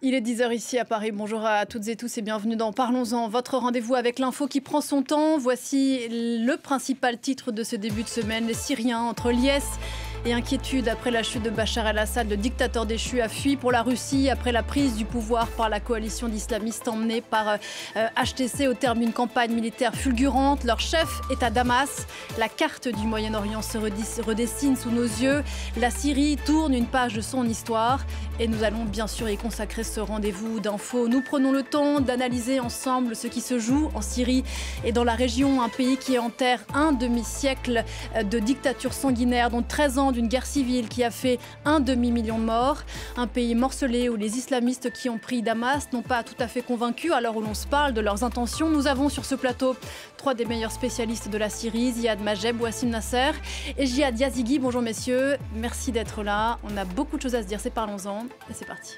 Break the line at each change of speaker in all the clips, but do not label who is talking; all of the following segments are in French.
Il est 10 h ici à Paris. Bonjour à toutes et tous et bienvenue dans Parlons-en, votre rendez-vous avec l'info qui prend son temps. Voici le principal titre de ce début de semaine. Les Syriens entre liesse et inquiétude après la chute de Bachar el-Assad. Le dictateur déchu a fui pour la Russie après la prise du pouvoir par la coalition d'islamistes emmenée par HTC au terme d'une campagne militaire fulgurante. Leur chef est à Damas. La carte du Moyen-Orient se redessine sous nos yeux. La Syrie tourne une page de son histoire et nous allons bien sûr y consacrer ce rendez-vous d'infos. Nous prenons le temps d'analyser ensemble ce qui se joue en Syrie et dans la région, un pays qui enterre un demi-siècle de dictature sanguinaire, dont 13 ans d'une guerre civile qui a fait un demi-million de morts. Un pays morcelé où les islamistes qui ont pris Damas n'ont pas tout à fait convaincu à l'heure où l'on se parle de leurs intentions. Nous avons sur ce plateau trois des meilleurs spécialistes de la Syrie, Ziad Majed, Wassim Nasser et Jihad Yazigui. Bonjour messieurs, merci d'être là. On a beaucoup de choses à se dire, c'est parlons-en et c'est parti.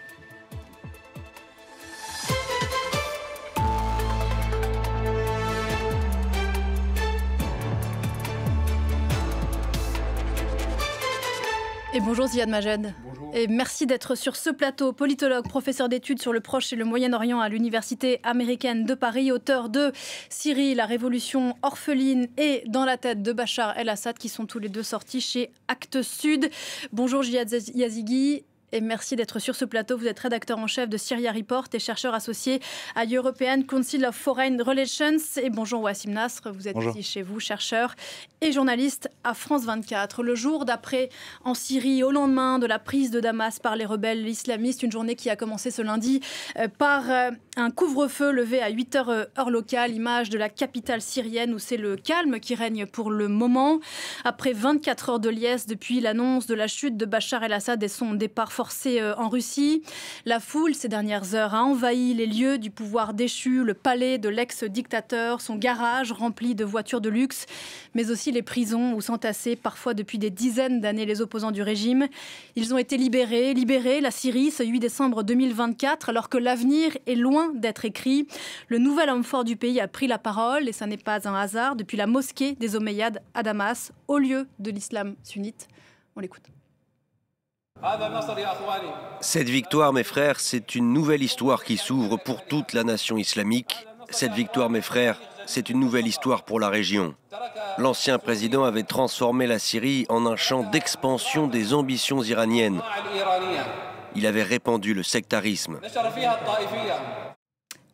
Et bonjour Ziad Majed.
Bonjour.
Et merci d'être sur ce plateau. Politologue, professeur d'études sur le Proche et le Moyen-Orient à l'Université américaine de Paris, auteur de Syrie, la révolution orpheline et Dans la tête de Bachar el-Assad, qui sont tous les deux sortis chez Actes Sud. Bonjour Jihad Yazigui. Et merci d'être sur ce plateau. Vous êtes rédacteur en chef de Syria Report et chercheur associé à European Council of Foreign Relations. Et bonjour Wassim Nasr, vous êtes ici chez vous, chercheur et journaliste à France 24. Le jour d'après en Syrie, au lendemain de la prise de Damas par les rebelles islamistes, une journée qui a commencé ce lundi par un couvre-feu levé à 8 h heure locale, image de la capitale syrienne où c'est le calme qui règne pour le moment. Après 24 heures de liesse depuis l'annonce de la chute de Bachar el-Assad et son départ forcé en Russie, la foule ces dernières heures a envahi les lieux du pouvoir déchu, le palais de l'ex-dictateur, son garage rempli de voitures de luxe, mais aussi les prisons où s'entassaient parfois depuis des dizaines d'années les opposants du régime. Ils ont été libérés, la Syrie ce 8 décembre 2024, alors que l'avenir est loin d'être écrit. Le nouvel homme fort du pays a pris la parole, et ça n'est pas un hasard, depuis la mosquée des Omeyyades à Damas, au lieu de l'islam sunnite. On l'écoute.
Cette victoire, mes frères, c'est une nouvelle histoire qui s'ouvre pour toute la nation islamique. Cette victoire, mes frères, c'est une nouvelle histoire pour la région. L'ancien président avait transformé la Syrie en un champ d'expansion des ambitions iraniennes. Il avait répandu le sectarisme.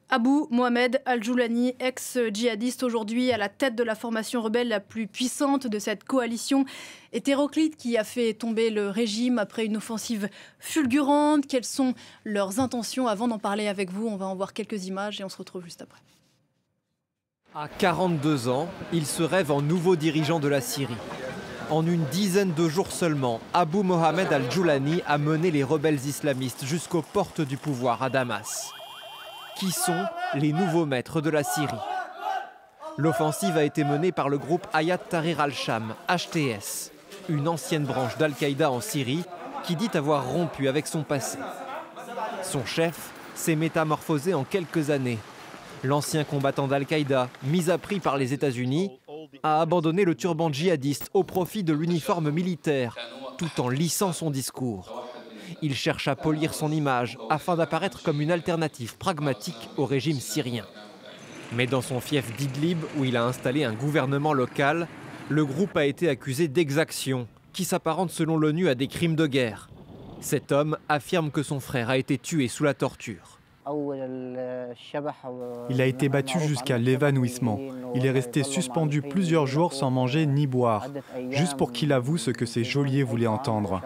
Abou Mohamed Al-Joulani, ex-djihadiste aujourd'hui à la tête de la formation rebelle la plus puissante de cette coalition hétéroclite qui a fait tomber le régime après une offensive fulgurante. Quelles sont leurs intentions? Avant d'en parler avec vous, on va en voir quelques images et on se retrouve juste après.
À 42 ans, il se rêve en nouveau dirigeant de la Syrie. En une dizaine de jours seulement, Abou Mohamed Al-Joulani a mené les rebelles islamistes jusqu'aux portes du pouvoir à Damas. Qui sont les nouveaux maîtres de la Syrie? L'offensive a été menée par le groupe Hayat Tahrir al-Sham, HTS, une ancienne branche d'Al-Qaïda en Syrie qui dit avoir rompu avec son passé. Son chef s'est métamorphosé en quelques années. L'ancien combattant d'Al-Qaïda, mis à prix par les États-Unis, a abandonné le turban djihadiste au profit de l'uniforme militaire, tout en lissant son discours. Il cherche à polir son image afin d'apparaître comme une alternative pragmatique au régime syrien. Mais dans son fief d'Idlib, où il a installé un gouvernement local, le groupe a été accusé d'exactions, qui s'apparentent selon l'ONU à des crimes de guerre. Cet homme affirme que son frère a été tué sous la torture.
Il a été battu jusqu'à l'évanouissement. Il est resté suspendu plusieurs jours sans manger ni boire, juste pour qu'il avoue ce que ses geôliers voulaient entendre.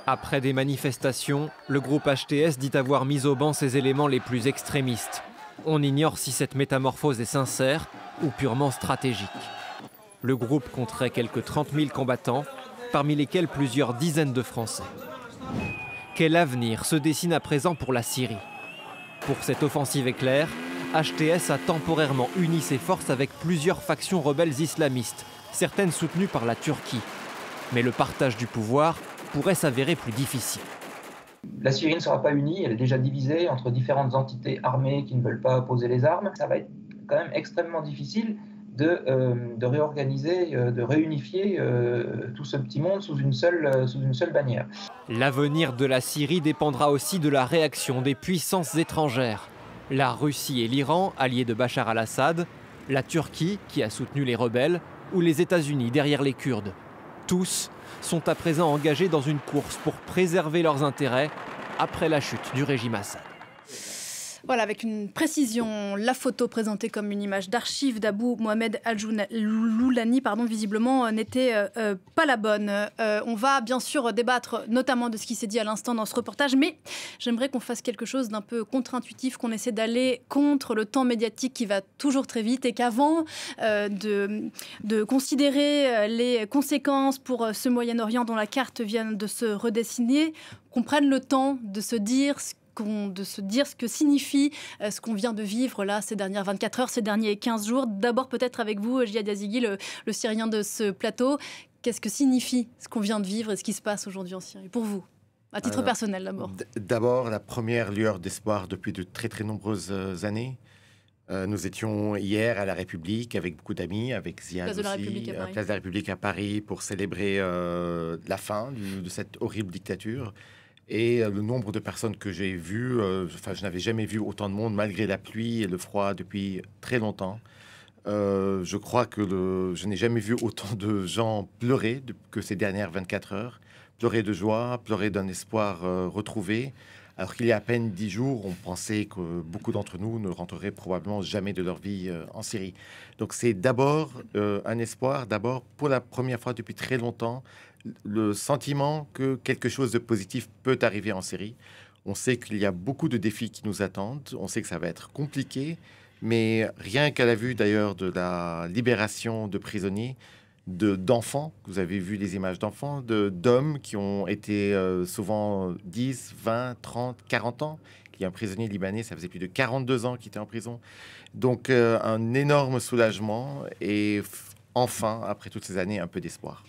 Après des manifestations, le groupe HTS dit avoir mis au banc ses éléments les plus extrémistes. On ignore si cette métamorphose est sincère ou purement stratégique. Le groupe compterait quelques 30 000 combattants, parmi lesquels plusieurs dizaines de Français. Quel avenir se dessine à présent pour la Syrie? Pour cette offensive éclair, HTS a temporairement uni ses forces avec plusieurs factions rebelles islamistes, certaines soutenues par la Turquie. Mais le partage du pouvoir pourrait s'avérer plus difficile.
La Syrie ne sera pas unie, elle est déjà divisée entre différentes entités armées qui ne veulent pas poser les armes. Ça va être quand même extrêmement difficile de réorganiser, de réunifier tout ce petit monde sous une seule bannière.
L'avenir de la Syrie dépendra aussi de la réaction des puissances étrangères. La Russie et l'Iran, alliés de Bachar al-Assad, la Turquie, qui a soutenu les rebelles, ou les États-Unis derrière les Kurdes. Tous sont à présent engagés dans une course pour préserver leurs intérêts après la chute du régime Assad.
Voilà, avec une précision, la photo présentée comme une image d'archive d'Abou Mohamed al-Joulani, visiblement n'était pas la bonne. On va bien sûr débattre notamment de ce qui s'est dit à l'instant dans ce reportage, mais j'aimerais qu'on fasse quelque chose d'un peu contre-intuitif, qu'on essaie d'aller contre le temps médiatique qui va toujours très vite et qu'avant de considérer les conséquences pour ce Moyen-Orient dont la carte vient de se redessiner, qu'on prenne le temps de se dire ce que signifie ce qu'on vient de vivre là ces dernières 24 heures, ces derniers 15 jours. D'abord peut-être avec vous, Jihad Yazigi, le Syrien de ce plateau. Qu'est-ce que signifie ce qu'on vient de vivre et ce qui se passe aujourd'hui en Syrie pour vous, à titre personnel d'abord?
D'abord, la première lueur d'espoir depuis de très très nombreuses années. Nous étions hier à la République avec beaucoup d'amis, avec Ziad
Place de la
aussi, Place de la République à Paris pour célébrer la fin de cette horrible dictature. Et le nombre de personnes que j'ai vues, je n'avais jamais vu autant de monde malgré la pluie et le froid depuis très longtemps. Je crois que je n'ai jamais vu autant de gens pleurer que ces dernières 24 heures. Pleurer de joie, pleurer d'un espoir retrouvé. Alors qu'il y a à peine 10 jours, on pensait que beaucoup d'entre nous ne rentreraient probablement jamais de leur vie en Syrie. Donc c'est d'abord un espoir, d'abord pour la première fois depuis très longtemps, le sentiment que quelque chose de positif peut arriver en Syrie. On sait qu'il y a beaucoup de défis qui nous attendent, on sait que ça va être compliqué, mais rien qu'à la vue d'ailleurs de la libération de prisonniers, d'enfants, vous avez vu les images d'enfants, d'hommes qui ont été souvent 10, 20, 30, 40 ans. Il y a un prisonnier libanais, ça faisait plus de 42 ans qu'il était en prison. Donc un énorme soulagement et enfin, après toutes ces années, un peu d'espoir.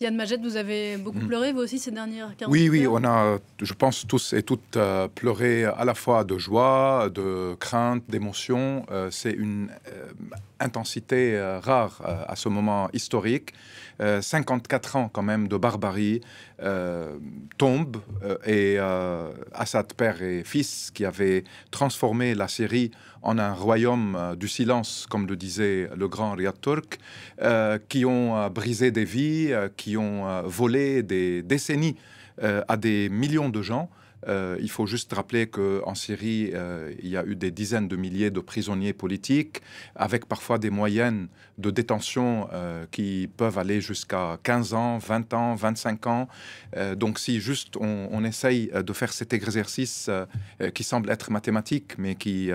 Yann Majed, vous avez beaucoup pleuré, vous aussi, ces dernières 40
Oui,
heures?
on a, je pense, tous et toutes pleuré à la fois de joie, de crainte, d'émotion. C'est une intensité rare à ce moment historique. 54 ans quand même de barbarie tombent et Assad, père et fils, qui avait transformé la Syrie en un royaume du silence, comme le disait le grand Riyad Turk, qui ont brisé des vies, qui ont volé des décennies à des millions de gens. Il faut juste rappeler qu'en Syrie, il y a eu des dizaines de milliers de prisonniers politiques, avec parfois des moyennes de détention qui peuvent aller jusqu'à 15 ans, 20 ans, 25 ans. Donc si juste on essaye de faire cet exercice qui semble être mathématique, mais qui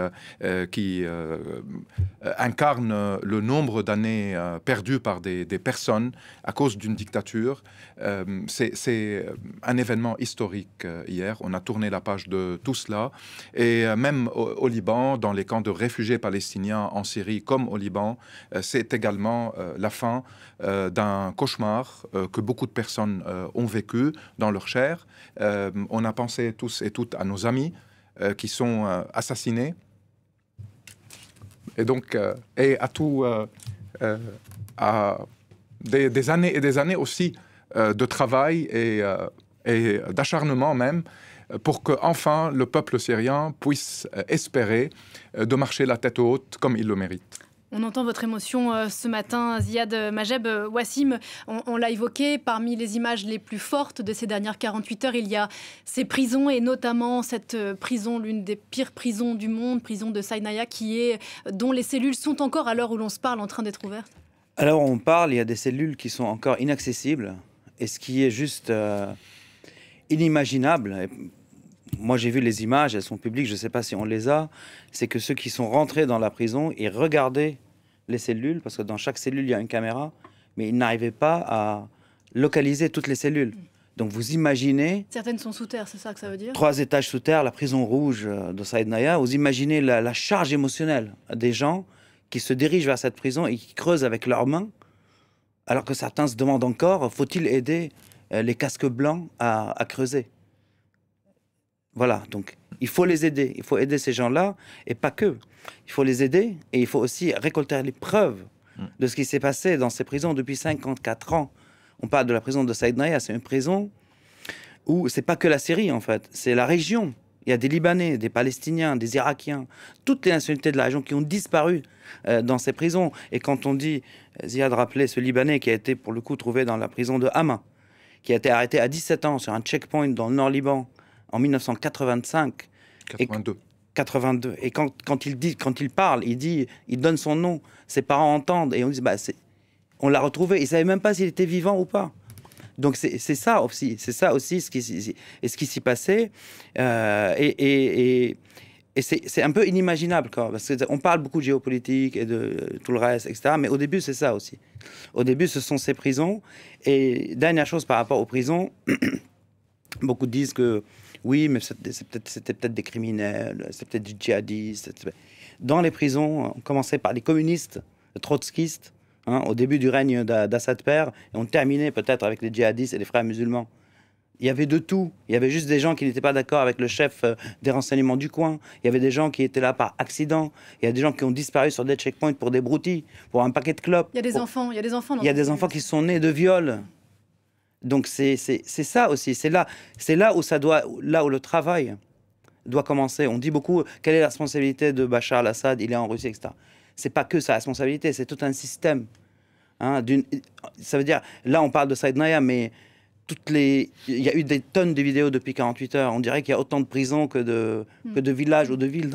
incarne le nombre d'années perdues par des personnes à cause d'une dictature, c'est un événement historique hier. On a tourné la page de tout cela. Et même au Liban, dans les camps de réfugiés palestiniens en Syrie comme au Liban, c'est également la fin d'un cauchemar que beaucoup de personnes ont vécu dans leur chair. On a pensé tous et toutes à nos amis qui sont assassinés. Et donc, et à tout, à des années et des années aussi de travail et d'acharnement même, pour que enfin le peuple syrien puisse espérer de marcher la tête haute comme il le mérite.
On entend votre émotion ce matin, Ziad Majed. Wassim, on l'a évoqué, parmi les images les plus fortes de ces dernières 48 heures, il y a ces prisons et notamment cette prison, l'une des pires prisons du monde, prison de Saïnaya, dont les cellules sont encore, à l'heure où l'on se parle, en train d'être ouvertes.
Alors on parle, il y a des cellules qui sont encore inaccessibles, et ce qui est juste inimaginable. Moi, j'ai vu les images, elles sont publiques, je ne sais pas si on les a. C'est que ceux qui sont rentrés dans la prison, ils regardaient les cellules, parce que dans chaque cellule, il y a une caméra, mais ils n'arrivaient pas à localiser toutes les cellules. Donc, vous imaginez...
Certaines sont sous terre, c'est ça que ça veut dire?
3 étages sous terre, la prison rouge de Saïnaya. Vous imaginez la charge émotionnelle des gens qui se dirigent vers cette prison et qui creusent avec leurs mains, alors que certains se demandent encore, faut-il aider les casques blancs à creuser? Voilà, donc il faut les aider. Il faut aider ces gens-là, et pas que. Il faut les aider, et il faut aussi récolter les preuves de ce qui s'est passé dans ces prisons depuis 54 ans. On parle de la prison de Saïd Naya, c'est une prison où c'est pas que la Syrie en fait, c'est la région. Il y a des Libanais, des Palestiniens, des Irakiens, toutes les nationalités de la région qui ont disparu dans ces prisons. Et quand on dit, Ziad rappelait ce Libanais qui a été pour le coup trouvé dans la prison de Hama, qui a été arrêté à 17 ans sur un checkpoint dans le Nord-Liban en 1985. 82. Et quand il parle, il donne son nom, ses parents entendent et on dit, on l'a retrouvé. Il ne savait même pas s'il était vivant ou pas. Donc c'est ça aussi ce qui s'y passait. Et c'est un peu inimaginable, quoi, parce qu'on parle beaucoup de géopolitique et de tout le reste, etc. Mais au début, c'est ça aussi. Au début, ce sont ces prisons. Et dernière chose par rapport aux prisons, beaucoup disent que oui, mais c'était peut-être des criminels, c'était peut-être des djihadistes. Dans les prisons, on commençait par les communistes, les trotskistes, au début du règne d'Assad père, et on terminait peut-être avec les djihadistes et les frères musulmans. Il y avait de tout. Il y avait juste des gens qui n'étaient pas d'accord avec le chef des renseignements du coin. Il y avait des gens qui étaient là par accident. Il y a des gens qui ont disparu sur des checkpoints pour des broutilles, pour un paquet de clopes.
Il y a des enfants. Il y a
des enfants qui sont nés de viols. Donc c'est ça aussi. C'est là où où le travail doit commencer. On dit beaucoup quelle est la responsabilité de Bachar al-Assad, il est en Russie, etc. C'est pas que sa responsabilité, c'est tout un système. Ça veut dire, là on parle de Saïd Naya, mais il y a eu des tonnes de vidéos depuis 48 heures. On dirait qu'il y a autant de prisons que de villages ou de villes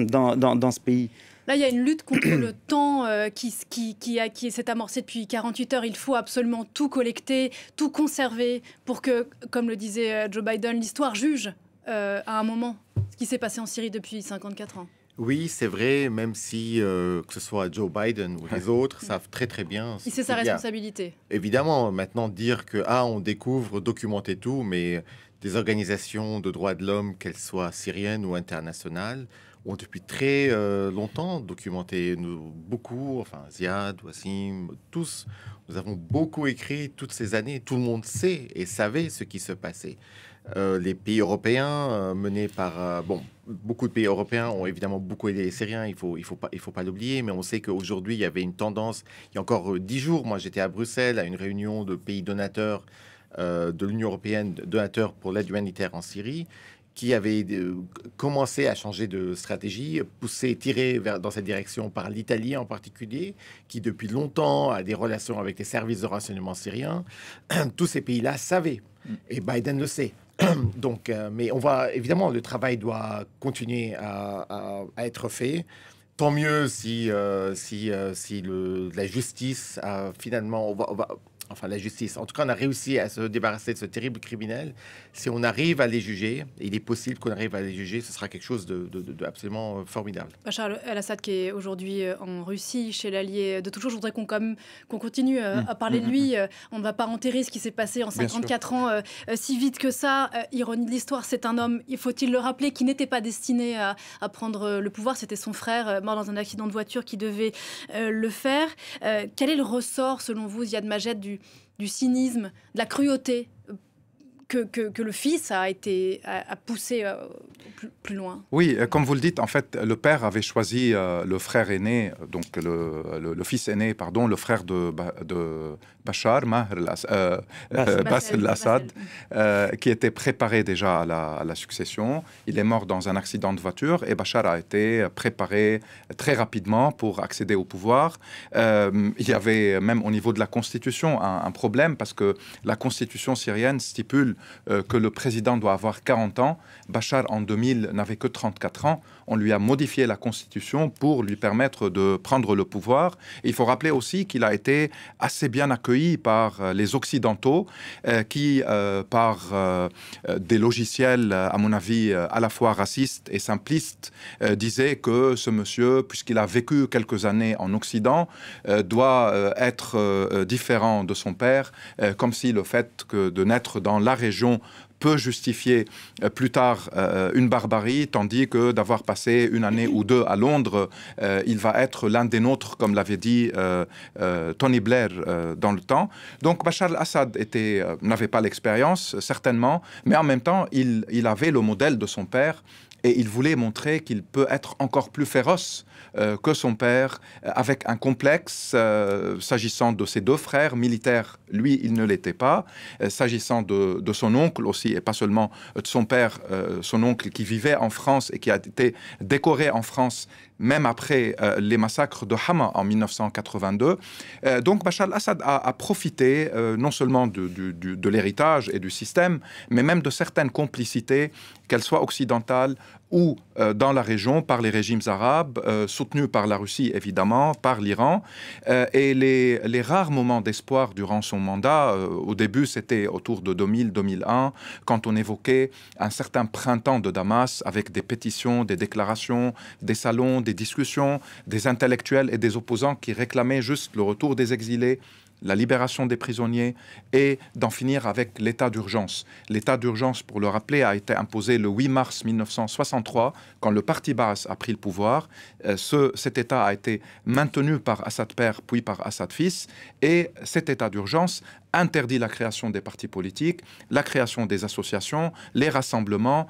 dans ce pays.
Là, il y a une lutte contre le temps qui s'est amorcée depuis 48 heures. Il faut absolument tout collecter, tout conserver pour que, comme le disait Joe Biden, l'histoire juge à un moment ce qui s'est passé en Syrie depuis 54 ans.
Oui, c'est vrai, même si que ce soit Joe Biden ou les autres savent très très bien.
C'est sa responsabilité.
Évidemment, maintenant dire que on découvre, documenter tout, mais des organisations de droits de l'homme, qu'elles soient syriennes ou internationales, ont depuis très longtemps documenté. Nous, beaucoup, enfin Ziad, Wassim, tous, nous avons beaucoup écrit toutes ces années. Tout le monde sait et savait ce qui se passait. Les pays européens menés par beaucoup de pays européens ont évidemment beaucoup aidé les Syriens, il faut pas l'oublier, mais on sait qu'aujourd'hui il y avait une tendance, il y a encore 10 jours, moi j'étais à Bruxelles à une réunion de pays donateurs de l'Union européenne, donateurs pour l'aide humanitaire en Syrie, qui avait commencé à changer de stratégie, tiré dans cette direction par l'Italie en particulier, qui depuis longtemps a des relations avec les services de renseignement syriens. Tous ces pays-là savaient, et Biden le sait. Donc, mais évidemment, le travail doit continuer à être fait. Tant mieux si la justice a finalement, la justice, en tout cas, on a réussi à se débarrasser de ce terrible criminel. Si on arrive à les juger, et il est possible qu'on arrive à les juger, ce sera quelque chose de absolument formidable.
Bachar el-Assad qui est aujourd'hui en Russie, chez l'allié de toujours, je voudrais qu'on continue à parler de lui. On ne va pas enterrer ce qui s'est passé en 54 ans si vite que ça. Ironie de l'histoire, c'est un homme, faut-il le rappeler, qui n'était pas destiné à prendre le pouvoir. C'était son frère, mort dans un accident de voiture, qui devait le faire. Quel est le ressort, selon vous, Ziad Majed, du cynisme, de la cruauté que le fils a poussé plus loin?
Oui, comme vous le dites, en fait, le père avait choisi le frère aîné, donc le fils aîné, pardon, le frère de Bachar, Bas el-Assad, qui était préparé déjà à la succession. Il est mort dans un accident de voiture et Bachar a été préparé très rapidement pour accéder au pouvoir. Il y avait même au niveau de la constitution un problème parce que la constitution syrienne stipule que le président doit avoir 40 ans. Bachar, en 2000, n'avait que 34 ans. On lui a modifié la constitution pour lui permettre de prendre le pouvoir. Et il faut rappeler aussi qu'il a été assez bien accueilli par les Occidentaux qui, par des logiciels, à mon avis, à la fois racistes et simplistes, disaient que ce monsieur, puisqu'il a vécu quelques années en Occident, doit être différent de son père, comme si le fait de naître dans la région peut justifier plus tard une barbarie, tandis que d'avoir passé une année ou deux à Londres, il va être l'un des nôtres, comme l'avait dit Tony Blair dans le temps. Donc Bachar al-Assad n'avait pas l'expérience, certainement, mais en même temps, il avait le modèle de son père, Et il voulait montrer qu'il peut être encore plus féroce que son père, avec un complexe s'agissant de ses deux frères militaires. Lui, il ne l'était pas. S'agissant de son oncle aussi, et pas seulement de son père, son oncle qui vivait en France et qui a été décoré en France même après les massacres de Hama en 1982. Donc Bachar al-Assad a profité non seulement de l'héritage et du système, mais même de certaines complicités, qu'elles soient occidentales ou dans la région, par les régimes arabes, soutenus par la Russie évidemment, par l'Iran. Et les rares moments d'espoir durant son mandat, au début c'était autour de 2000-2001, quand on évoquait un certain printemps de Damas avec des pétitions, des déclarations, des salons, des discussions, des intellectuels et des opposants qui réclamaient juste le retour des exilés, la libération des prisonniers et d'en finir avec l'état d'urgence. L'état d'urgence, pour le rappeler, a été imposé le 8 mars 1963, quand le parti Baas a pris le pouvoir. Cet état a été maintenu par Assad père, puis par Assad fils, et cet état d'urgence interdit la création des partis politiques, la création des associations, les rassemblements,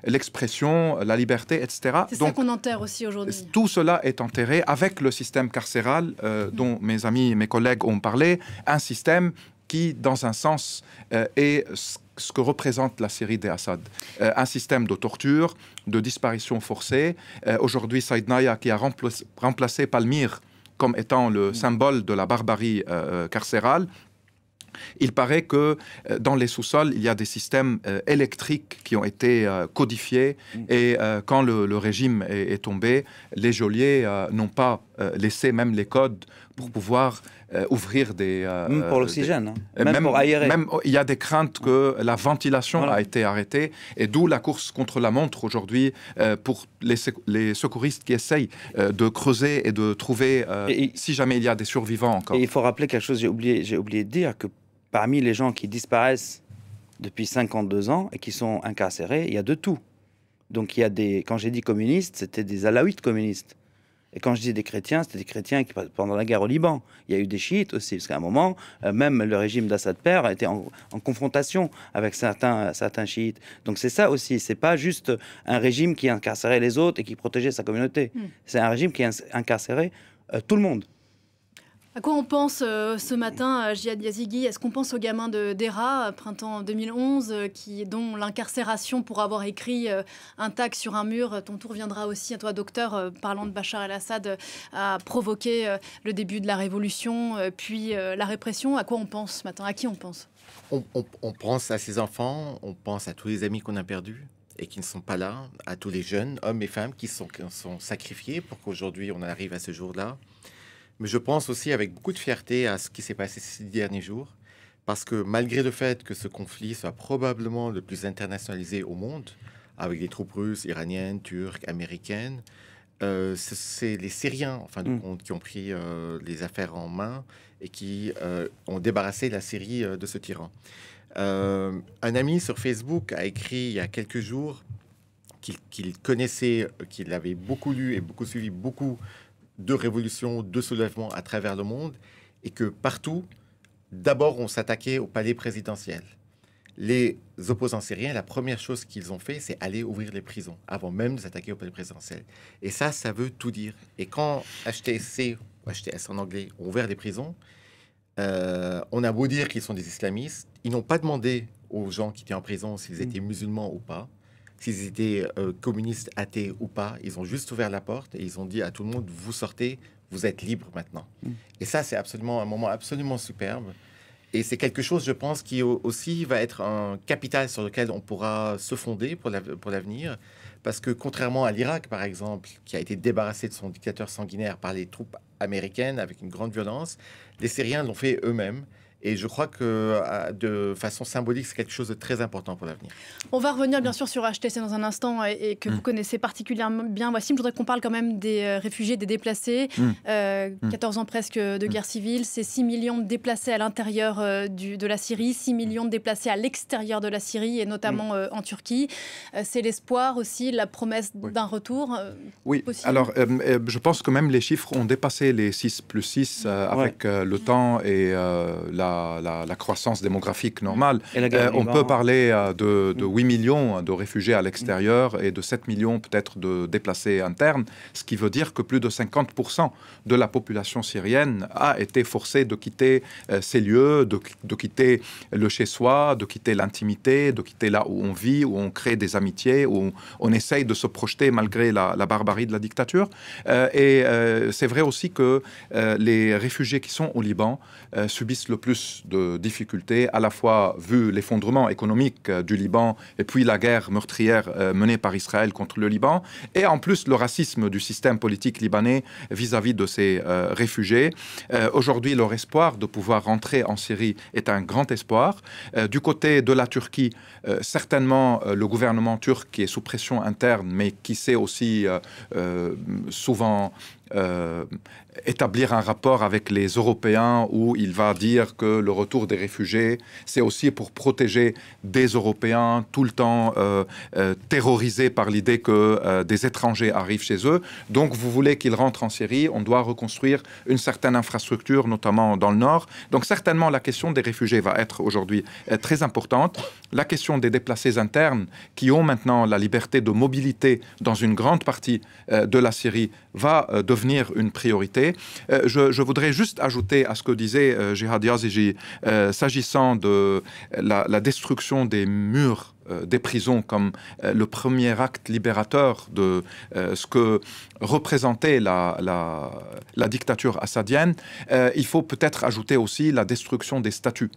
l'expression, la liberté, etc.
C'est ça qu'on enterre aussi aujourd'hui.
Tout cela est enterré avec le système carcéral dont mes amis, mes collègues ont parlé, un système qui, dans un sens, est ce que représente la Syrie des Assad. Un système de torture, de disparition forcée. Aujourd'hui, Saïd Naya, qui a remplacé Palmyre comme étant le symbole de la barbarie carcérale. Il paraît que dans les sous-sols, il y a des systèmes électriques qui ont été codifiés et quand le régime est tombé, les geôliers n'ont pas laissé même les codes pour pouvoir ouvrir des...
même pour l'oxygène, même pour aérer.
Même, il y a des craintes que la ventilation a été arrêtée, et d'où la course contre la montre aujourd'hui pour les secouristes qui essayent de creuser et de trouver si jamais il y a des survivants encore.
Et il faut rappeler quelque chose, j'ai oublié de dire, que parmi les gens qui disparaissent depuis 52 ans et qui sont incarcérés, il y a de tout. Donc il y a quand j'ai dit communistes, c'était des alaouites communistes. Et quand je dis des chrétiens, c'était des chrétiens qui, pendant la guerre au Liban, il y a eu des chiites aussi, parce qu'à un moment, même le régime d'Assad père était en confrontation avec certains chiites. Donc c'est ça aussi, c'est pas juste un régime qui incarcérait les autres et qui protégeait sa communauté. C'est un régime qui incarcérait tout le monde.
À quoi on pense ce matin, Jihad Yazigi? Est-ce qu'on pense aux gamins de Dera, printemps 2011, dont l'incarcération pour avoir écrit un tag sur un mur, ton tour viendra aussi, à toi docteur, parlant de Bachar el-Assad, a provoqué le début de la révolution, puis la répression? À quoi on pense ce matin? À qui on pense?
On pense à ses enfants, on pense à tous les amis qu'on a perdus et qui ne sont pas là, à tous les jeunes, hommes et femmes qui sont sacrifiés pour qu'aujourd'hui on arrive à ce jour-là. Mais je pense aussi avec beaucoup de fierté à ce qui s'est passé ces derniers jours, parce que malgré le fait que ce conflit soit probablement le plus internationalisé au monde, avec des troupes russes, iraniennes, turques, américaines, c'est les Syriens, en fin de compte, qui ont pris les affaires en main et qui ont débarrassé la Syrie de ce tyran. Un ami sur Facebook a écrit il y a quelques jours qu'il connaissait, qu'il avait beaucoup lu et beaucoup suivi beaucoup de révolutions, de soulèvements à travers le monde, et que partout, d'abord, on s'attaquait au palais présidentiel. Les opposants syriens, la première chose qu'ils ont fait, c'est aller ouvrir les prisons, avant même de s'attaquer au palais présidentiel. Et ça veut tout dire. Et quand HTSC, ou HTS en anglais, ont ouvert les prisons, on a beau dire qu'ils sont des islamistes, ils n'ont pas demandé aux gens qui étaient en prison s'ils étaient musulmans ou pas, s'ils étaient communistes, athées ou pas. Ils ont juste ouvert la porte et ils ont dit à tout le monde, vous sortez, vous êtes libres maintenant. Et ça, c'est absolument un moment absolument superbe. Et c'est quelque chose, je pense, qui aussi va être un capital sur lequel on pourra se fonder pour l'avenir. Parce que contrairement à l'Irak, par exemple, qui a été débarrassé de son dictateur sanguinaire par les troupes américaines avec une grande violence, les Syriens l'ont fait eux-mêmes. Et je crois que de façon symbolique, c'est quelque chose de très important pour l'avenir.
On va revenir bien sûr sur HTC dans un instant et que vous connaissez particulièrement bien. Wassim, je voudrais qu'on parle quand même des réfugiés, des déplacés. 14 ans presque de guerre civile, c'est 6 millions de déplacés à l'intérieur de la Syrie, 6 millions de déplacés à l'extérieur de la Syrie et notamment en Turquie. C'est l'espoir aussi, la promesse d'un retour possible.
Alors je pense que même les chiffres ont dépassé les 6+6 avec le temps et la croissance démographique normale. On
Liban,
peut parler de 8 millions de réfugiés à l'extérieur et de 7 millions peut-être de déplacés internes, ce qui veut dire que plus de 50% de la population syrienne a été forcée de quitter ces lieux, de quitter le chez-soi, de quitter l'intimité, de quitter là où on vit, où on crée des amitiés, où on essaye de se projeter malgré la barbarie de la dictature. C'est vrai aussi que les réfugiés qui sont au Liban subissent le plus de difficultés, à la fois vu l'effondrement économique du Liban et puis la guerre meurtrière menée par Israël contre le Liban, et en plus le racisme du système politique libanais vis-à-vis de ces réfugiés. Aujourd'hui, leur espoir de pouvoir rentrer en Syrie est un grand espoir. Du côté de la Turquie, certainement le gouvernement turc qui est sous pression interne, mais qui sait aussi souvent établir un rapport avec les Européens où il va dire que le retour des réfugiés, c'est aussi pour protéger des Européens tout le temps terrorisés par l'idée que des étrangers arrivent chez eux. Donc vous voulez qu'ils rentrent en Syrie, on doit reconstruire une certaine infrastructure, notamment dans le nord. Donc certainement la question des réfugiés va être aujourd'hui très importante. La question des déplacés internes qui ont maintenant la liberté de mobilité dans une grande partie de la Syrie va devenir une priorité. Je voudrais juste ajouter à ce que disait Jihad Yazigi s'agissant de la destruction des murs des prisons comme le premier acte libérateur de ce que représentait la dictature assadienne. Il faut peut-être ajouter aussi la destruction des statues.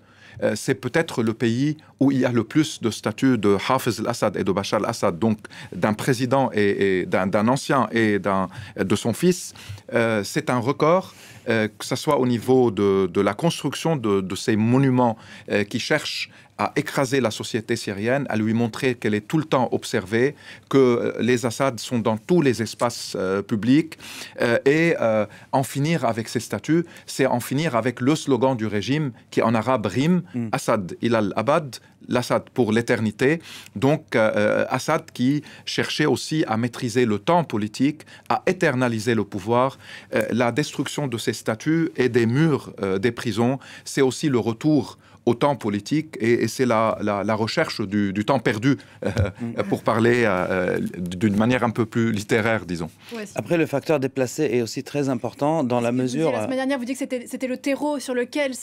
C'est peut-être le pays où il y a le plus de statues de Hafez al-Assad et de Bachar al-Assad, donc d'un président et d'un ancien et de son fils. C'est un record, que ce soit au niveau de la construction de ces monuments qui cherchent à écraser la société syrienne, à lui montrer qu'elle est tout le temps observée, que les Assad sont dans tous les espaces publics, et en finir avec ces statuts, c'est en finir avec le slogan du régime qui en arabe rime, Assad ilal abad, l'Assad pour l'éternité. Donc Assad qui cherchait aussi à maîtriser le temps politique, à éternaliser le pouvoir. La destruction de ces statuts et des murs des prisons, c'est aussi le retour au temps politique et c'est la recherche du temps perdu, pour parler d'une manière un peu plus littéraire, disons.
Ouais,
Après, le facteur déplacé est aussi très important dans la mesure...
La semaine dernière, vous dites que c'était le terreau sur lequel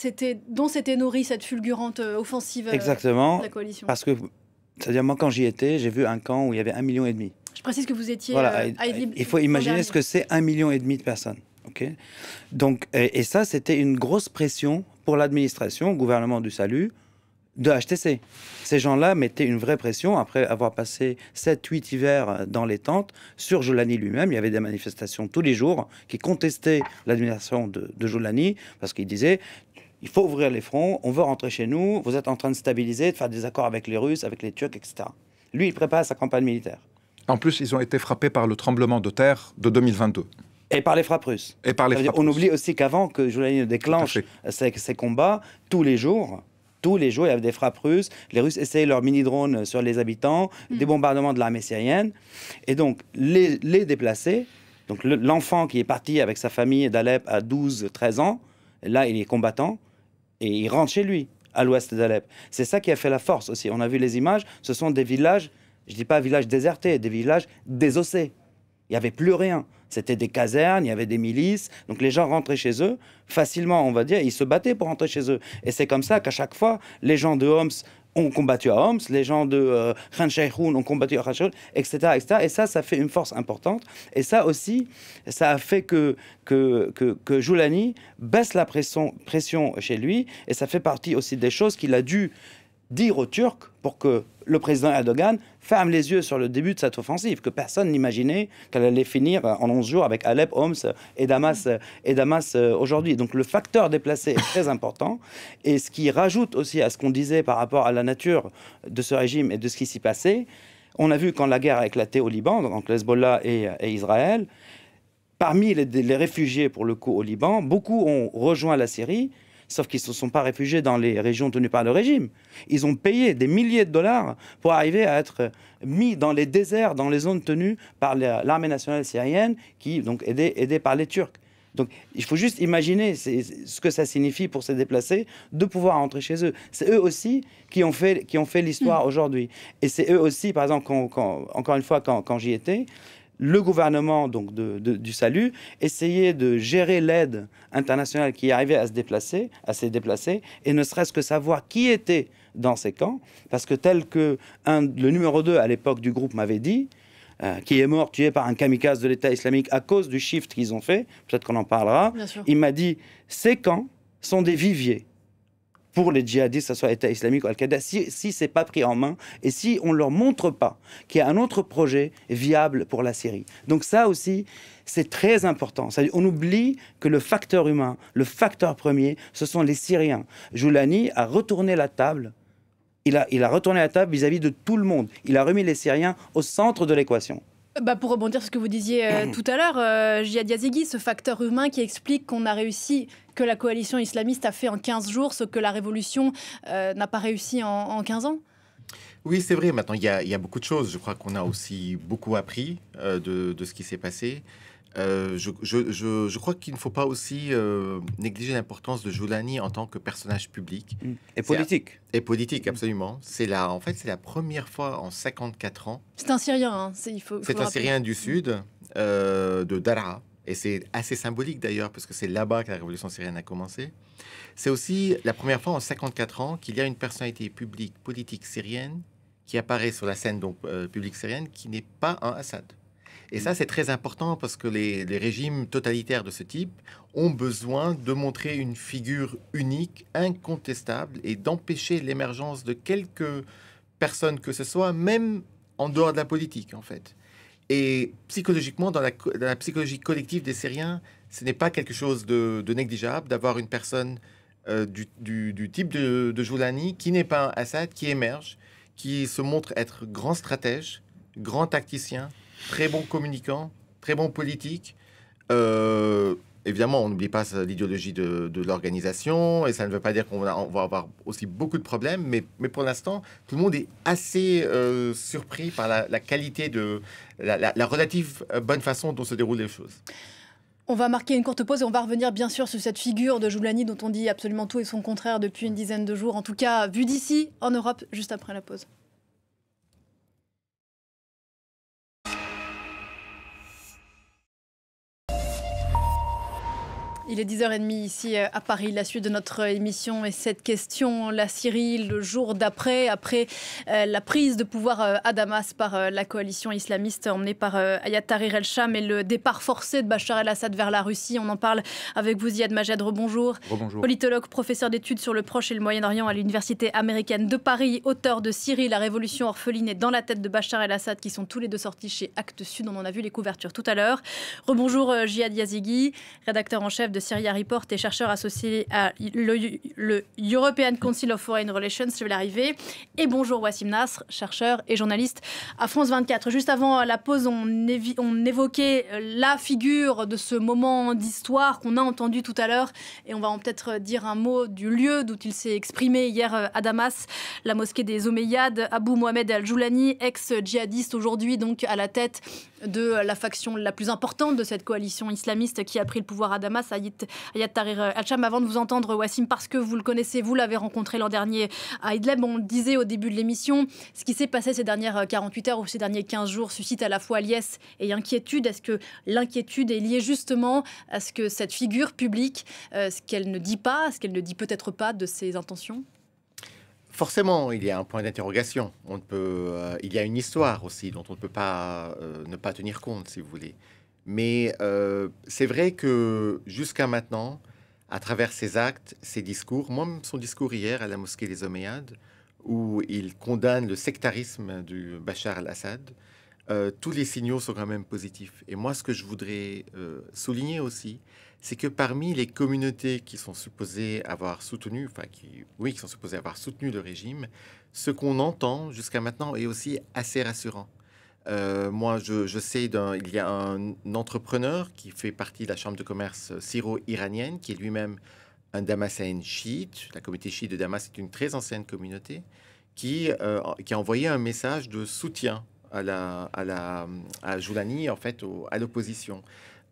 dont s'était nourrie cette fulgurante offensive
Exactement,
de la coalition.
parce que, c'est-à-dire moi quand j'y étais, j'ai vu un camp où il y avait 1,5 million.
Je précise que vous étiez
Voilà,
à Idlib.
il faut imaginer ce que c'est 1,5 million de personnes. Okay. Donc, et ça, c'était une grosse pression pour l'administration, le gouvernement du salut, de HTC. Ces gens-là mettaient une vraie pression après avoir passé 7-8 hivers dans les tentes sur Joulani lui-même. Il y avait des manifestations tous les jours qui contestaient l'administration de Joulani parce qu'ils disaient il faut ouvrir les fronts, on veut rentrer chez nous, vous êtes en train de stabiliser, de faire des accords avec les Russes, avec les Turcs, etc. Lui, il prépare sa campagne militaire.
En plus, ils ont été frappés par le tremblement de terre de 2022.
Et par les frappes russes.
Et par les frappes
on
russes.
oublie aussi qu'avant que Joulani déclenche ces combats, tous les jours, il y avait des frappes russes. Les Russes essayaient leurs mini-drones sur les habitants, des bombardements de l'armée syrienne. Et donc, les déplacés, donc l'enfant qui est parti avec sa famille d'Alep à 12-13 ans, là, il est combattant et il rentre chez lui, à l'ouest d'Alep. C'est ça qui a fait la force aussi. On a vu les images, ce sont des villages, je ne dis pas villages désertés, des villages désossés. Il n'y avait plus rien. C'était des casernes, il y avait des milices. Donc les gens rentraient chez eux facilement, on va dire. Ils se battaient pour rentrer chez eux. Et c'est comme ça qu'à chaque fois, les gens de Homs ont combattu à Homs, les gens de Khan Sheikhoun ont combattu à Khan Sheikhoun, etc., etc. Et ça fait une force importante. Et ça aussi, ça a fait que Joulani baisse la pression chez lui. Et ça fait partie aussi des choses qu'il a dû dire aux Turcs pour que le président Erdogan ferme les yeux sur le début de cette offensive, que personne n'imaginait qu'elle allait finir en 11 jours avec Alep, Homs et Damas aujourd'hui. Donc le facteur déplacé est très important. Et ce qui rajoute aussi à ce qu'on disait par rapport à la nature de ce régime et de ce qui s'y passait, on a vu quand la guerre a éclaté au Liban, entre Hezbollah et Israël, parmi les réfugiés pour le coup au Liban, beaucoup ont rejoint la Syrie, sauf qu'ils ne se sont pas réfugiés dans les régions tenues par le régime. Ils ont payé des milliers de dollars pour arriver à être mis dans les déserts, dans les zones tenues par l'armée nationale syrienne, qui donc aidée par les Turcs. Donc, il faut juste imaginer ce que ça signifie pour ces déplacés de pouvoir rentrer chez eux. C'est eux aussi qui ont fait l'histoire aujourd'hui. Et c'est eux aussi, par exemple, encore une fois, quand j'y étais, le gouvernement donc du Salut essayait de gérer l'aide internationale qui arrivait à se déplacer, et ne serait-ce que savoir qui était dans ces camps, parce que tel que le numéro 2 à l'époque du groupe m'avait dit, qui est mort tué par un kamikaze de l'État islamique à cause du shift qu'ils ont fait, peut-être qu'on en parlera, il m'a dit, ces camps sont des viviers pour les djihadistes, que ce soit État islamique ou Al-Qaïda, si c'est pas pris en main et si on ne leur montre pas qu'il y a un autre projet viable pour la Syrie. Donc ça aussi, c'est très important. On oublie que le facteur humain, le facteur premier, ce sont les Syriens. Joulani a retourné la table. Il a retourné la table vis-à-vis de tout le monde. Il a remis les Syriens au centre de l'équation.
Pour rebondir sur ce que vous disiez tout à l'heure, Jihad Yazigi, ce facteur humain qui explique qu'on a réussi, que la coalition islamiste a fait en 15 jours ce que la révolution n'a pas réussi en 15 ans.
Oui, c'est vrai. Maintenant, il y a beaucoup de choses. Je crois qu'on a aussi beaucoup appris de ce qui s'est passé. Je crois qu'il ne faut pas aussi négliger l'importance de Joulani en tant que personnage public.
Et politique.
Et politique, absolument. En fait, c'est la première fois en 54 ans.
C'est un Syrien, hein.
C'est un Syrien du Sud, de Daraa. Et c'est assez symbolique d'ailleurs, parce que c'est là-bas que la révolution syrienne a commencé. C'est aussi la première fois en 54 ans qu'il y a une personnalité publique, politique syrienne qui apparaît sur la scène publique syrienne qui n'est pas un Assad. Et ça, c'est très important parce que les régimes totalitaires de ce type ont besoin de montrer une figure unique, incontestable, et d'empêcher l'émergence de quelques personnes que ce soit, même en dehors de la politique, en fait. Et psychologiquement, dans la psychologie collective des Syriens, ce n'est pas quelque chose de négligeable d'avoir une personne du type de Joulani qui n'est pas un Assad, qui émerge, qui se montre être grand stratège, grand tacticien, très bon communicant, très bon politique. Évidemment, on n'oublie pas l'idéologie de l'organisation, et ça ne veut pas dire qu'on va avoir aussi beaucoup de problèmes, mais pour l'instant, tout le monde est assez surpris par la qualité la relative bonne façon dont se déroulent les choses.
On va marquer une courte pause et on va revenir bien sûr sur cette figure de Joulani dont on dit absolument tout et son contraire depuis une dizaine de jours, en tout cas vu d'ici en Europe, juste après la pause. Il est 10h30 ici à Paris, la suite de notre émission et cette question, la Syrie, le jour d'après, après la prise de pouvoir à Damas par la coalition islamiste emmenée par Ayat Tahrir el-Sham et le départ forcé de Bachar el-Assad vers la Russie. On en parle avec vous, Ziad Majed. Rebonjour.
Rebonjour.
Politologue, professeur d'études sur le Proche et le Moyen-Orient à l'Université américaine de Paris, auteur de Syrie, la révolution orpheline et Dans la tête de Bachar el-Assad, qui sont tous les deux sortis chez Actes Sud. On en a vu les couvertures tout à l'heure. Rebonjour Jihad Yazigi, rédacteur en chef de Syria Report et chercheur associé à le European Council of Foreign Relations, je vais l'arriver. Et bonjour Wassim Nasr, chercheur et journaliste à France 24. Juste avant la pause, on évoquait la figure de ce moment d'histoire qu'on a entendu tout à l'heure, et on va peut-être dire un mot du lieu d'où il s'est exprimé hier à Damas, la mosquée des Omeyyades. Abou Mohamed al-Joulani, ex-djihadiste, aujourd'hui donc à la tête de la faction la plus importante de cette coalition islamiste qui a pris le pouvoir à Damas, Ayat Tahrir el-Sham. Avant de vous entendre, Wassim, parce que vous le connaissez, vous l'avez rencontré l'an dernier à Idlib, on le disait au début de l'émission, ce qui s'est passé ces dernières 48 heures ou ces derniers 15 jours suscite à la fois liesse et inquiétude. Est-ce que l'inquiétude est liée justement à ce que cette figure publique, ce qu'elle ne dit pas, ce qu'elle ne dit peut-être pas de ses intentions?
Forcément, il y a un point d'interrogation. Il y a une histoire aussi dont on ne peut pas ne pas tenir compte, si vous voulez. Mais c'est vrai que jusqu'à maintenant, à travers ses actes, ses discours, moi, son discours hier à la mosquée des Omeyyades, où il condamne le sectarisme du Bachar el-Assad, tous les signaux sont quand même positifs. Et moi, ce que je voudrais souligner aussi, c'est que parmi les communautés qui sont supposées avoir soutenu, qui sont supposées avoir soutenu le régime, ce qu'on entend jusqu'à maintenant est aussi assez rassurant. Moi, je sais il y a un entrepreneur qui fait partie de la chambre de commerce syro-iranienne, qui est lui-même un Damascène chiite. La communauté chiite de Damas est une très ancienne communauté qui a envoyé un message de soutien à Joulani, en fait, à l'opposition.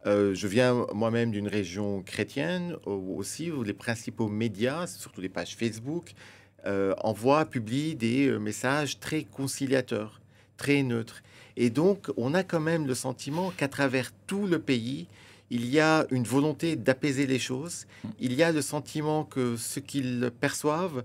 Je viens moi-même d'une région chrétienne aussi, où les principaux médias, surtout les pages Facebook, publient des messages très conciliateurs, très neutres. Et donc, on a quand même le sentiment qu'à travers tout le pays, il y a une volonté d'apaiser les choses. Il y a le sentiment que ce qu'ils perçoivent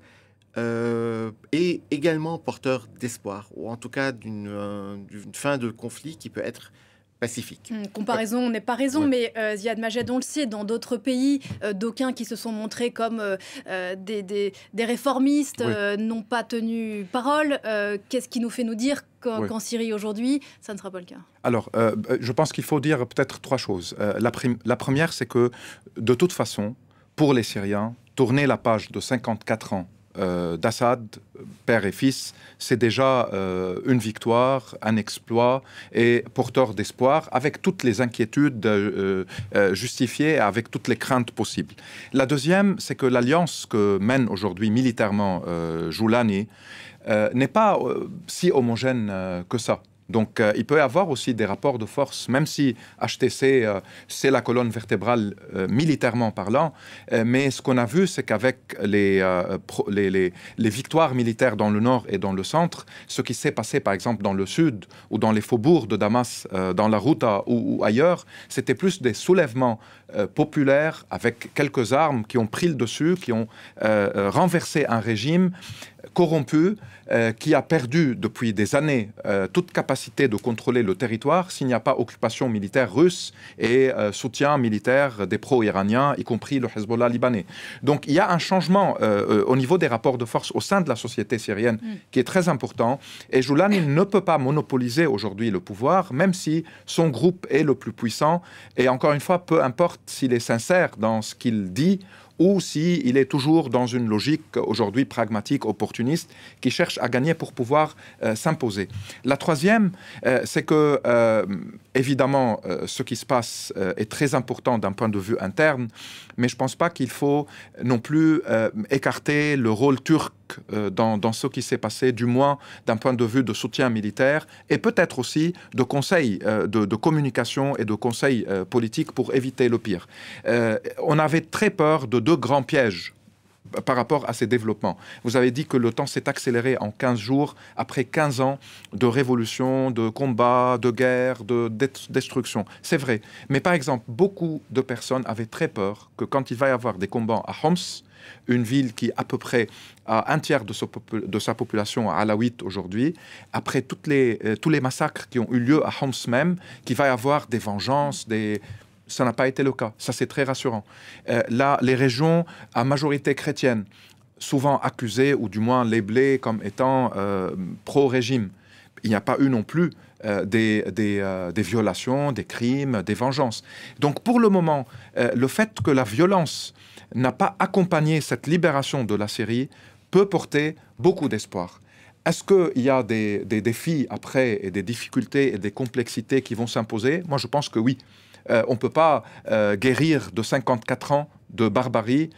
est également porteur d'espoir, ou en tout cas d'une fin de conflit qui peut être pacifique.
Comparaison n'est pas raison, mais Ziad Majed, on le sait, dans d'autres pays, d'aucuns qui se sont montrés comme des réformistes n'ont pas tenu parole. Qu'est-ce qui nous fait nous dire qu'en Syrie aujourd'hui, ça ne sera pas le cas?
Alors, je pense qu'il faut dire peut-être trois choses. La première, c'est que de toute façon, pour les Syriens, tourner la page de 54 ans d'Assad, père et fils, c'est déjà une victoire, un exploit et porteur d'espoir, avec toutes les inquiétudes justifiées, avec toutes les craintes possibles. La deuxième, c'est que l'alliance que mène aujourd'hui militairement Joulani n'est pas si homogène que ça. Donc, il peut y avoir aussi des rapports de force, même si HTC, c'est la colonne vertébrale militairement parlant. Mais ce qu'on a vu, c'est qu'avec les victoires militaires dans le nord et dans le centre, ce qui s'est passé, par exemple, dans le sud ou dans les faubourgs de Damas, dans la Ghouta ou ailleurs, c'était plus des soulèvements populaires avec quelques armes qui ont pris le dessus, qui ont renversé un régime corrompu, qui a perdu depuis des années toute capacité de contrôler le territoire s'il n'y a pas occupation militaire russe et soutien militaire des pro-iraniens, y compris le Hezbollah libanais. Donc il y a un changement au niveau des rapports de force au sein de la société syrienne qui est très important. Et Joulani ne peut pas monopoliser aujourd'hui le pouvoir, même si son groupe est le plus puissant. Et encore une fois, peu importe s'il est sincère dans ce qu'il dit, ou s'il est toujours dans une logique aujourd'hui pragmatique, opportuniste, qui cherche à gagner pour pouvoir s'imposer. La troisième, c'est que, évidemment, ce qui se passe est très important d'un point de vue interne, mais je ne pense pas qu'il faut non plus écarter le rôle turc dans ce qui s'est passé, du moins d'un point de vue de soutien militaire, et peut-être aussi de conseils de communication et de conseils politiques pour éviter le pire. On avait très peur de deux grands pièges par rapport à ces développements. Vous avez dit que le temps s'est accéléré en 15 jours, après 15 ans de révolution, de combat, de guerre, de destruction. C'est vrai. Mais par exemple, beaucoup de personnes avaient très peur que quand il va y avoir des combats à Homs, une ville qui à peu près a un tiers de sa population alaouite aujourd'hui, après tous les massacres qui ont eu lieu à Homs même, qu'il va y avoir des vengeances, Ça n'a pas été le cas. Ça, c'est très rassurant. Là, les régions à majorité chrétienne, souvent accusées ou du moins labelées comme étant pro-régime, il n'y a pas eu non plus des violations, des crimes, des vengeances. Donc, pour le moment, le fait que la violence n'a pas accompagné cette libération de la Syrie peut porter beaucoup d'espoir. Est-ce qu'il y a des défis après et des difficultés et des complexités qui vont s'imposer? Moi, je pense que oui. On ne peut pas guérir de 54 ans de barbarie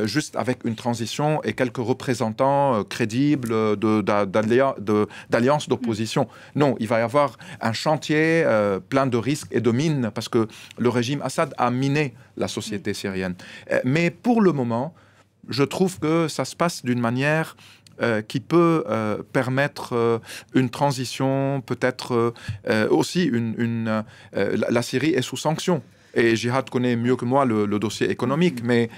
juste avec une transition et quelques représentants crédibles d'alliances d'opposition. Non, il va y avoir un chantier plein de risques et de mines parce que le régime Assad a miné la société syrienne. Mais pour le moment, je trouve que ça se passe d'une manière qui peut permettre une transition, peut-être aussi la Syrie est sous sanction. Et Jihad connaît mieux que moi le dossier économique, mais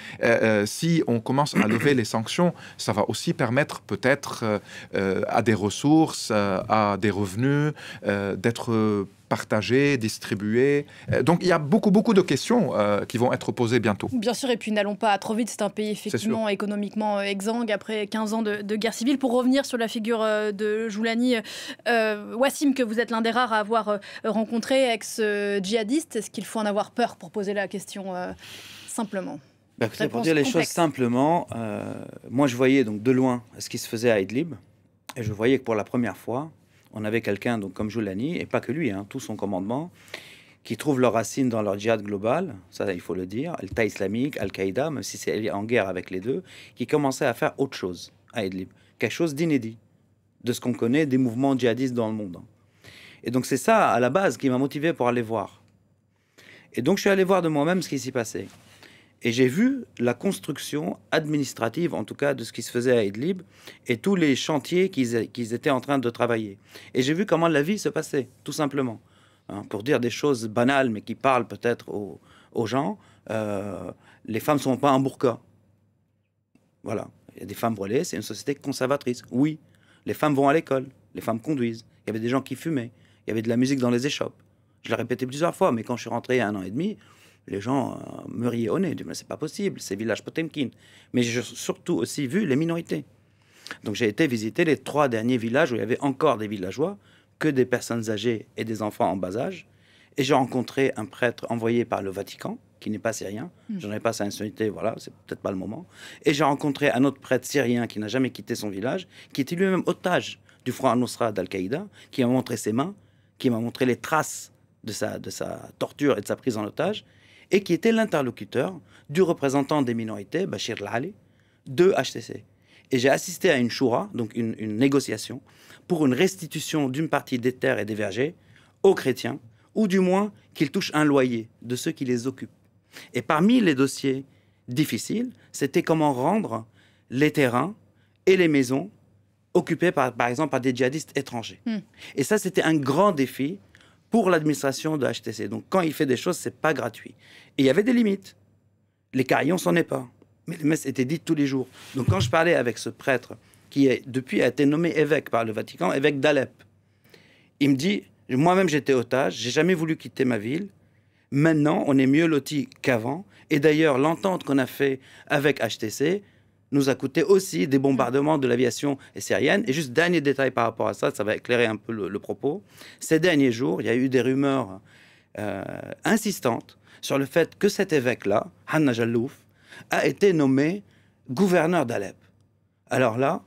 si on commence à lever les sanctions, ça va aussi permettre peut-être à des ressources, à des revenus, d'être partagés, distribués. Donc il y a beaucoup de questions qui vont être posées bientôt.
Bien sûr, et puis n'allons pas trop vite, c'est un pays effectivement économiquement exsangue après 15 ans de guerre civile. Pour revenir sur la figure de Joulani, Wassim, que vous êtes l'un des rares à avoir rencontré, ex-djihadiste, est-ce qu'il faut en avoir peur pour poser la question simplement?
Pour dire les choses simplement, moi je voyais donc de loin ce qui se faisait à Idlib, et je voyais que pour la première fois, on avait quelqu'un donc comme Joulani, et pas que lui, tout son commandement, qui trouve leurs racines dans leur djihad global, ça il faut le dire, l'État islamique, Al-Qaïda, même si c'est en guerre avec les deux, qui commençait à faire autre chose à Idlib, quelque chose d'inédit, de ce qu'on connaît des mouvements djihadistes dans le monde. Et donc c'est ça, à la base, qui m'a motivé pour aller voir. Et donc, je suis allé voir de moi-même ce qui s'y passait. Et j'ai vu la construction administrative, en tout cas, de ce qui se faisait à Idlib, et tous les chantiers qu'ils étaient en train de travailler. Et j'ai vu comment la vie se passait, tout simplement. Hein, pour dire des choses banales, mais qui parlent peut-être aux gens, les femmes ne sont pas en burqa. Voilà. Il y a des femmes voilées, c'est une société conservatrice. Oui, les femmes vont à l'école, les femmes conduisent. Il y avait des gens qui fumaient, il y avait de la musique dans les échoppes. Je l'ai répété plusieurs fois, mais quand je suis rentré il y a 1 an et demi, les gens me riaient au nez. Ils disaient, mais c'est pas possible, c'est village Potemkin. Mais j'ai surtout aussi vu les minorités. Donc j'ai été visiter les 3 derniers villages où il y avait encore des villageois, que des personnes âgées et des enfants en bas âge. Et j'ai rencontré un prêtre envoyé par le Vatican, qui n'est pas syrien. Je n'en ai pas sa nationalité, voilà, c'est peut-être pas le moment. Et j'ai rencontré un autre prêtre syrien qui n'a jamais quitté son village, qui était lui-même otage du Front al-Nusra d'Al-Qaïda, qui m'a montré ses mains, qui m'a montré les traces de sa torture et de sa prise en otage, et qui était l'interlocuteur du représentant des minorités, Bachir al-Ali, de HTC. Et j'ai assisté à une choura, donc une négociation, pour une restitution d'une partie des terres et des vergers aux chrétiens, ou du moins qu'ils touchent un loyer de ceux qui les occupent. Et parmi les dossiers difficiles, c'était comment rendre les terrains et les maisons occupés par exemple par des djihadistes étrangers. Et ça, c'était un grand défi pour l'administration de HTC. Donc quand il fait des choses, c'est pas gratuit. Et il y avait des limites. Les carillons s'en est pas. Mais les messes étaient dites tous les jours. Donc quand je parlais avec ce prêtre qui depuis a été nommé évêque par le Vatican, évêque d'Alep, il me dit, moi-même j'étais otage, j'ai jamais voulu quitter ma ville. Maintenant, on est mieux lotis qu'avant. Et d'ailleurs, l'entente qu'on a fait avec HTC nous a coûté aussi des bombardements de l'aviation syrienne. Et juste dernier détail par rapport à ça, ça va éclairer un peu le propos. Ces derniers jours, il y a eu des rumeurs insistantes sur le fait que cet évêque-là, Hanna Jallouf, a été nommé gouverneur d'Alep. Alors là,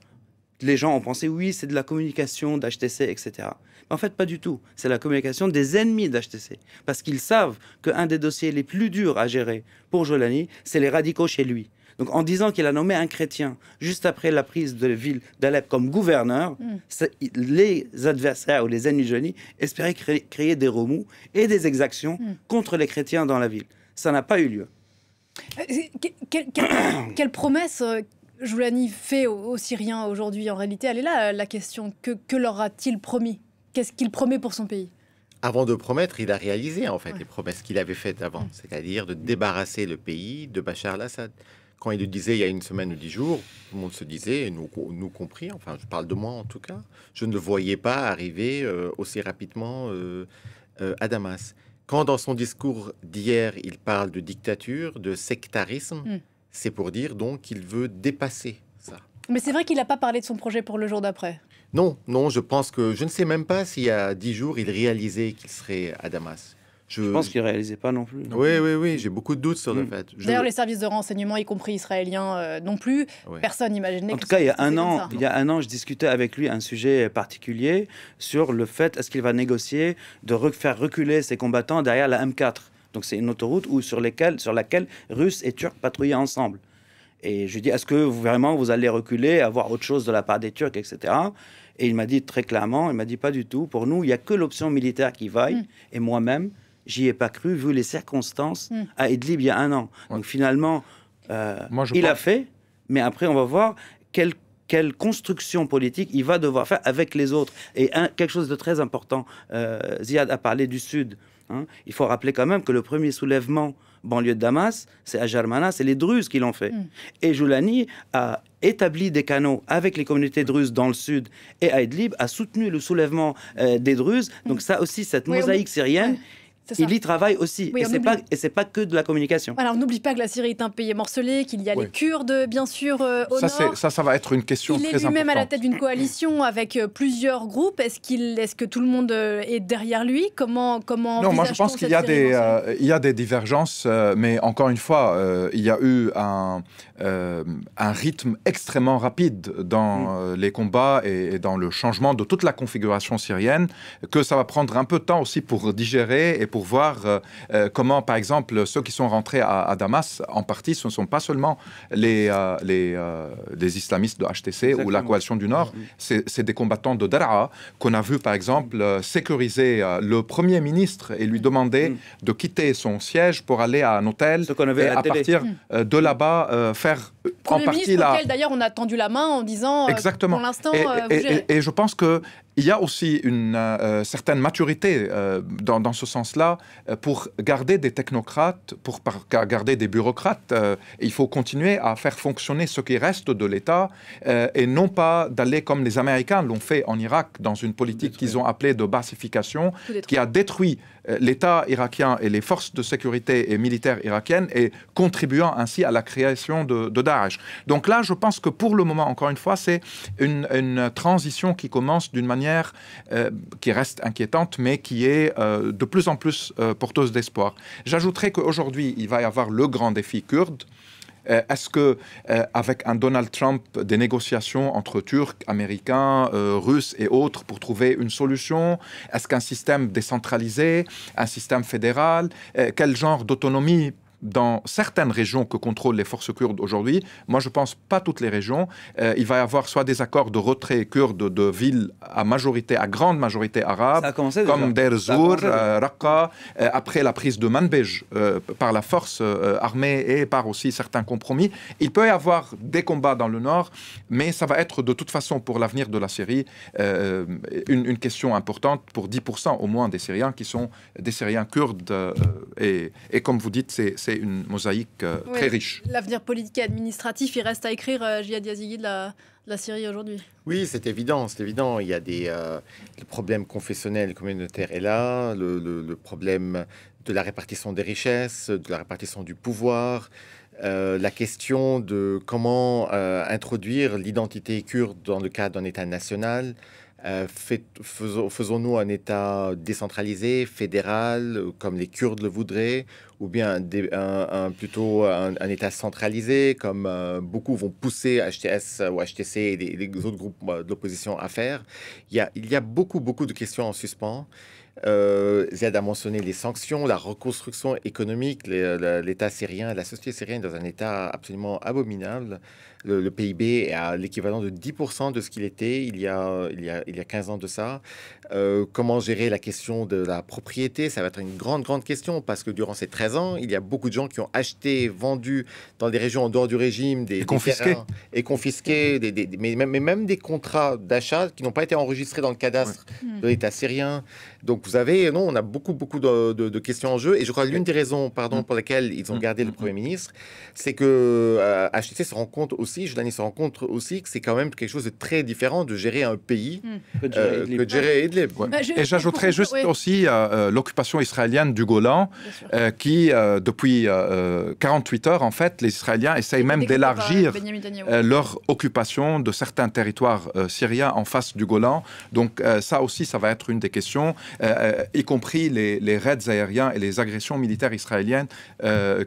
les gens ont pensé, oui, c'est de la communication d'HTC, etc. Mais en fait, pas du tout. C'est la communication des ennemis d'HTC. Parce qu'ils savent qu'un des dossiers les plus durs à gérer pour Jolani, c'est les radicaux chez lui. Donc en disant qu'il a nommé un chrétien juste après la prise de la ville d'Alep comme gouverneur, les adversaires ou les ennemis de Jolani espéraient créer des remous et des exactions contre les chrétiens dans la ville. Ça n'a pas eu lieu.
Quelle promesse Jolani fait aux Syriens aujourd'hui? En réalité, elle est là, la question. Que leur a-t-il promis? Qu'est-ce qu'il promet pour son pays?
Avant de promettre, il a réalisé en fait les promesses qu'il avait faites avant, c'est-à-dire de débarrasser le pays de Bachar al-Assad. Quand il le disait il y a 1 semaine ou 10 jours, tout le monde se disait, et nous compris, enfin je parle de moi en tout cas, je ne le voyais pas arriver aussi rapidement à Damas. Quand dans son discours d'hier, il parle de dictature, de sectarisme, c'est pour dire donc qu'il veut dépasser ça.
Mais c'est vrai qu'il n'a pas parlé de son projet pour le jour d'après.
Non, je pense que je ne sais même pas s'il y a 10 jours, il réalisait qu'il serait à Damas.
Je pense qu'il ne réalisait pas non plus.
Oui, j'ai beaucoup de doutes sur le fait.
D'ailleurs, les services de renseignement, y compris israéliens, non plus, personne n'imaginait.
En tout cas, il y a un an, je discutais avec lui un sujet particulier sur le fait est-ce qu'il va négocier de faire reculer ses combattants derrière la M4. Donc c'est une autoroute sur laquelle Russes et Turcs patrouillaient ensemble. Et je lui dis, est-ce que vraiment vous allez reculer, avoir autre chose de la part des Turcs, etc. Et il m'a dit très clairement, il m'a dit pas du tout. Pour nous, il n'y a que l'option militaire qui vaille. Et moi-même, j'y ai pas cru, vu les circonstances à Idlib il y a 1 an. Donc finalement, il a fait, mais après on va voir quelle construction politique il va devoir faire avec les autres. Et quelque chose de très important, Ziad a parlé du Sud. Il faut rappeler quand même que le premier soulèvement banlieue de Damas, c'est à Jarmana, c'est les Druzes qui l'ont fait. Et Jolani a établi des canaux avec les communautés druzes dans le sud et à Idlib a soutenu le soulèvement des Druzes. Donc ça aussi, cette mosaïque syrienne, il y travaille aussi.
Oui,
et c'est pas que de la communication.
Alors, on n'oublie pas que la Syrie est un pays morcelé, qu'il y a les Kurdes, bien sûr, au nord.
Ça va être une question très importante.
Il est lui-même à la tête d'une coalition avec plusieurs groupes. Est-ce que tout le monde est derrière lui? Comment
Non, moi je pense qu'il y a des divergences, mais encore une fois, il y a eu un rythme extrêmement rapide dans les combats et dans le changement de toute la configuration syrienne, que ça va prendre un peu de temps aussi pour digérer et pour voir comment, par exemple, ceux qui sont rentrés à Damas, en partie, ce ne sont pas seulement les islamistes de HTC ou la coalition du Nord, c'est des combattants de Daraa qu'on a vu, par exemple, sécuriser le Premier ministre et lui demander de quitter son siège pour aller à un hôtel et à partir de là-bas faire en partie
la... auquel d'ailleurs on a tendu la main en disant
exactement.
Pour l'instant
et je pense que il y a aussi une certaine maturité dans ce sens-là pour garder des technocrates, pour garder des bureaucrates. Il faut continuer à faire fonctionner ce qui reste de l'État et non pas d'aller comme les Américains l'ont fait en Irak dans une politique qu'ils ont appelée de bassification qui a détruit l'État irakien et les forces de sécurité et militaires irakiennes et contribuant ainsi à la création de Daesh. Donc là, je pense que pour le moment, encore une fois, c'est une transition qui commence d'une manière qui reste inquiétante, mais qui est de plus en plus porteuse d'espoir. J'ajouterais qu'aujourd'hui, il va y avoir le grand défi kurde. Est-ce que, avec un Donald Trump, des négociations entre Turcs, Américains, Russes et autres pour trouver une solution? Est-ce qu'un système décentralisé, un système fédéral? Quel genre d'autonomie dans certaines régions que contrôlent les forces kurdes aujourd'hui? Moi, je ne pense pas toutes les régions. Il va y avoir soit des accords de retrait kurdes de villes à grande majorité arabe, comme Deir ez-Zor, Raqqa, après la prise de Manbij par la force armée et par aussi certains compromis. Il peut y avoir des combats dans le nord, mais ça va être de toute façon pour l'avenir de la Syrie une question importante pour 10% au moins des Syriens qui sont des Syriens kurdes. Et comme vous dites, c'est une mosaïque très riche.
L'avenir politique et administratif, il reste à écrire, Jihad Yazigi, de la Syrie aujourd'hui.
Oui, c'est évident, c'est évident. Il y a le problème confessionnel et communautaire est là, le problème de la répartition des richesses, de la répartition du pouvoir, la question de comment introduire l'identité kurde dans le cadre d'un État national. Faisons-nous un État décentralisé, fédéral, comme les Kurdes le voudraient, ou bien plutôt un État centralisé, comme beaucoup vont pousser HTS ou HTC et les autres groupes de l'opposition à faire. Il y a beaucoup de questions en suspens. Ziad a mentionné les sanctions, la reconstruction économique, l'État syrien, la société syrienne dans un état absolument abominable. Le PIB est à l'équivalent de 10% de ce qu'il était il y a 15 ans de ça. Comment gérer la question de la propriété? Ça va être une grande question parce que durant ces 13 ans, il y a beaucoup de gens qui ont acheté, vendu dans des régions en dehors du régime des terrains et confisqués, mais même des contrats d'achat qui n'ont pas été enregistrés dans le cadastre de l'État syrien. Donc vous avez, on a beaucoup de questions en jeu et je crois l'une des raisons pour lesquelles ils ont gardé le Premier ministre, c'est que HTC se rend compte aussi, Jolani se rend compte aussi que c'est quand même quelque chose de très différent de gérer un pays que de gérer Idlib.
Ouais. Et j'ajouterais juste aussi l'occupation israélienne du Golan qui, depuis 48 heures, en fait, les Israéliens essayent même d'élargir leur occupation de certains territoires syriens en face du Golan. Donc ça aussi, ça va être une des questions, y compris les raids aériens et les agressions militaires israéliennes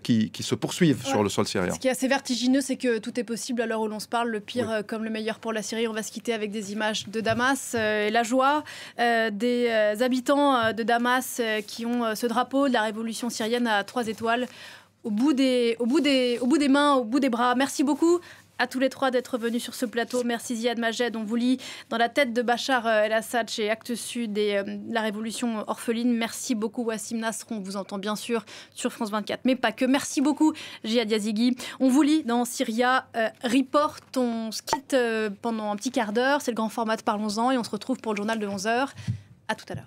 qui se poursuivent sur le sol syrien.
Ce qui est assez vertigineux, c'est que tout est possible à l'heure où l'on se parle, le pire comme le meilleur pour la Syrie. On va se quitter avec des images de Damas et la joie des habitants de Damas qui ont ce drapeau de la révolution syrienne à 3 étoiles au bout des mains, au bout des bras. Merci beaucoup à tous les trois d'être venus sur ce plateau. Merci Ziad Majed. On vous lit Dans la tête de Bachar el-Assad chez Actes Sud et la révolution orpheline. Merci beaucoup Wassim Nasr. On vous entend bien sûr sur France 24, mais pas que. Merci beaucoup Jihad Yazigi. On vous lit dans Syria Report. On se quitte pendant un petit quart d'heure. C'est le grand format de Parlons-en et on se retrouve pour le journal de 11h. À tout à l'heure.